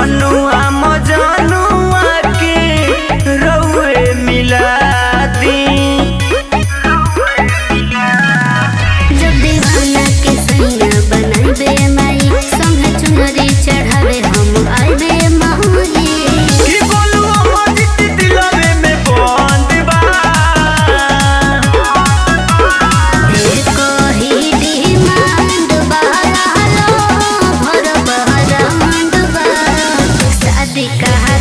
जनुआ मजनुआ के रउए मिला दी। जब दीवाना के सैया बनबे माई संग चुनरी चढ़ावे हम आइबे माई। की बोलुआ मजिद दिलवे में बंद बा। एको ही डिमांड बाला लो भर बहरांड बा शादी कहा